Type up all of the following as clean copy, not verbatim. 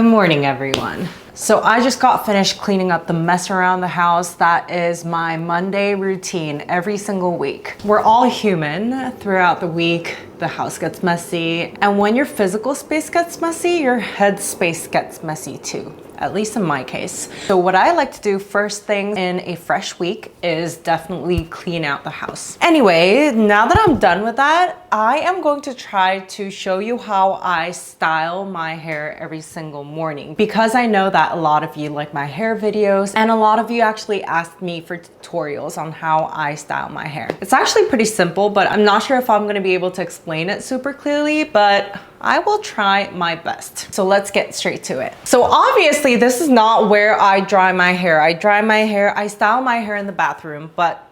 morning, everyone. So I just got finished cleaning up the mess around the house. That is my Monday routine every single week. We're all human. Throughout the week, the house gets messy. And when your physical space gets messy, your head space gets messy too. At least in my case. So what I like to do first thing in a fresh week is definitely clean out the house. Anyway, now that I'm done with that, I am going to try to show you how I style my hair every single morning, because I know that a lot of you like my hair videos and a lot of you actually asked me for tutorials on how I style my hair. It's actually pretty simple, but I'm not sure if I'm gonna be able to explain it super clearly, but I will try my best. So let's get straight to it. So obviously this is not where I dry my hair. I style my hair in the bathroom, but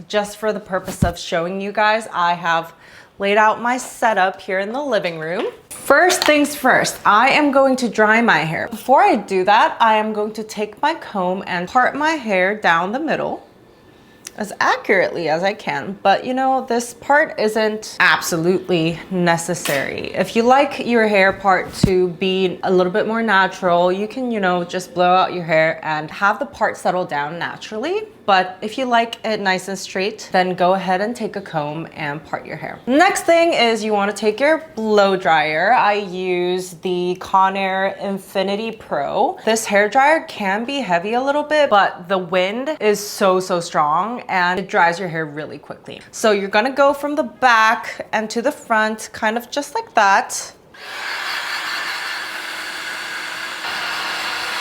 just for the purpose of showing you guys, I have laid out my setup here in the living room. First things first, I am going to dry my hair. Before I do that, I am going to take my comb and part my hair down the middle as accurately as I can, but you know, this part isn't absolutely necessary. If you like your hair part to be a little bit more natural, you can, you know, just blow out your hair and have the part settle down naturally. But if you like it nice and straight, then go ahead and take a comb and part your hair. Next thing is you want to take your blow dryer. I use the Conair Infinity Pro. This hair dryer can be heavy a little bit, but the wind is so strong and it dries your hair really quickly. So you're gonna go from the back and to the front, kind of just like that.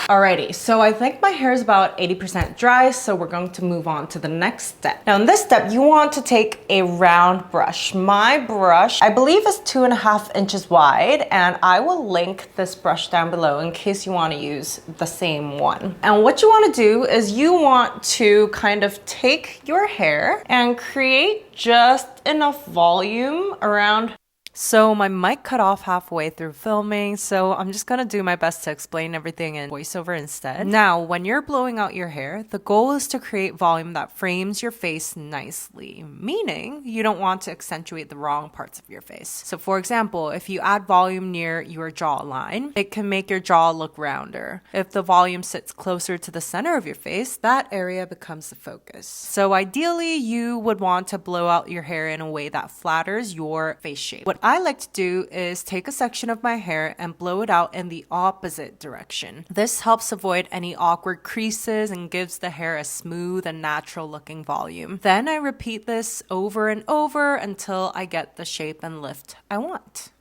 Alrighty, so I think my hair is about 80% dry, so we're going to move on to the next step. Now in this step, you want to take a round brush. My brush, I believe, is 2.5 inches wide, and I will link this brush down below in case you want to use the same one. And what you want to do is you want to kind of take your hair and create just enough volume around. So my mic cut off halfway through filming, so I'm just gonna do my best to explain everything in voiceover instead. Now, when you're blowing out your hair, the goal is to create volume that frames your face nicely, meaning you don't want to accentuate the wrong parts of your face. So for example, if you add volume near your jawline, it can make your jaw look rounder. If the volume sits closer to the center of your face, that area becomes the focus. So ideally, you would want to blow out your hair in a way that flatters your face shape. What I like to do is take a section of my hair and blow it out in the opposite direction. This helps avoid any awkward creases and gives the hair a smooth and natural looking volume. Then I repeat this over and over until I get the shape and lift I want.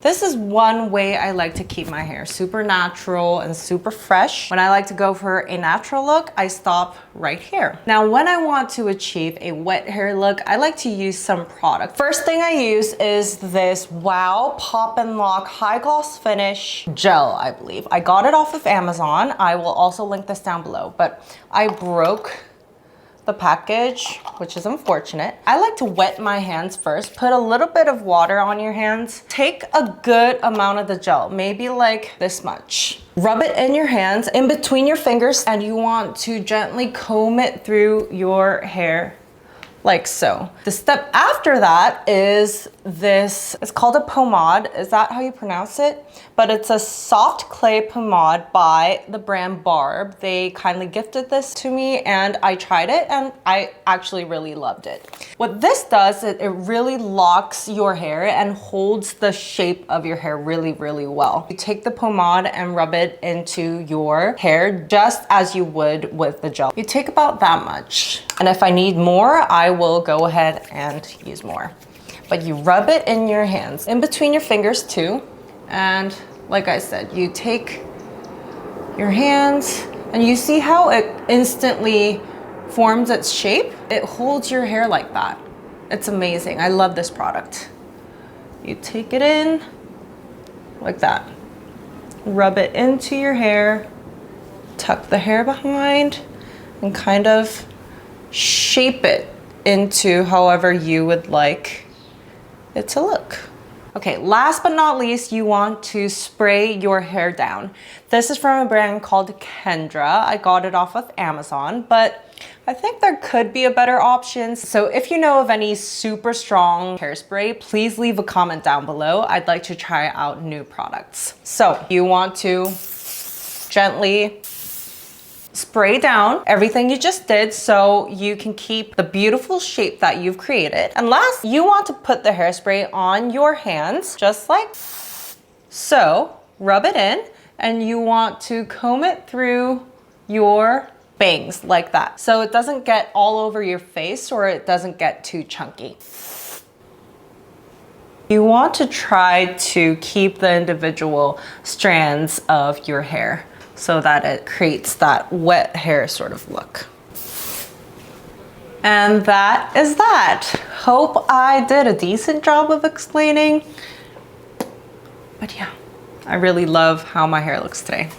This is one way I like to keep my hair super natural and super fresh. When I like to go for a natural look, I stop right here. Now, when I want to achieve a wet hair look, I like to use some product. First thing I use is this Wow Pop and Lock High Gloss Finish Gel, I believe. I got it off of Amazon. I will also link this down below, but I broke the package, which is unfortunate. I like to wet my hands first. Put a little bit of water on your hands. Take a good amount of the gel, maybe like this much. Rub it in your hands, in between your fingers, and you want to gently comb it through your hair like so. The step after that is this, it's called a pomade. Is that how you pronounce it? But it's a soft clay pomade by the brand Barb. They kindly gifted this to me and I tried it and I actually really loved it. What this does, it really locks your hair and holds the shape of your hair really well. You take the pomade and rub it into your hair just as you would with the gel. You take about that much. And if I need more, I will go ahead and use more. But you rub it in your hands, in between your fingers too. And like I said, you take your hands and you see how it instantly forms its shape? It holds your hair like that. It's amazing. I love this product. You take it in like that. Rub it into your hair, tuck the hair behind, and kind of shape it into however you would like it to look. Okay, last but not least, you want to spray your hair down. This is from a brand called Kendra. I got it off of Amazon, but I think there could be a better option. So if you know of any super strong hairspray, please leave a comment down below. I'd like to try out new products. So you want to gently spray down everything you just did so you can keep the beautiful shape that you've created. And last, you want to put the hairspray on your hands, just like so. Rub it in, and you want to comb it through your bangs like that, so it doesn't get all over your face or it doesn't get too chunky. You want to try to keep the individual strands of your hair so that it creates that wet hair sort of look. And that is that. Hope I did a decent job of explaining. But yeah, I really love how my hair looks today.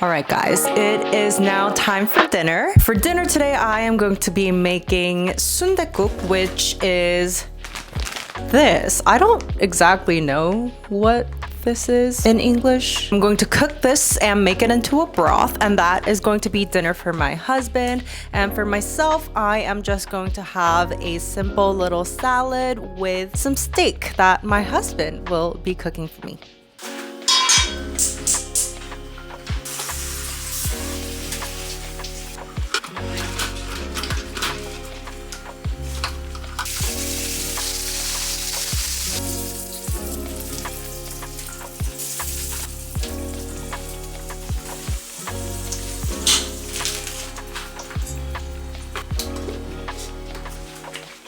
All right, guys, it is now time for dinner. For dinner today, I am going to be making Soondaegook, which is this. I don't exactly know what this is in English. I'm going to cook this and make it into a broth, and that is going to be dinner for my husband. And for myself, I am just going to have a simple little salad with some steak that my husband will be cooking for me.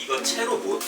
이거 채로 뭐?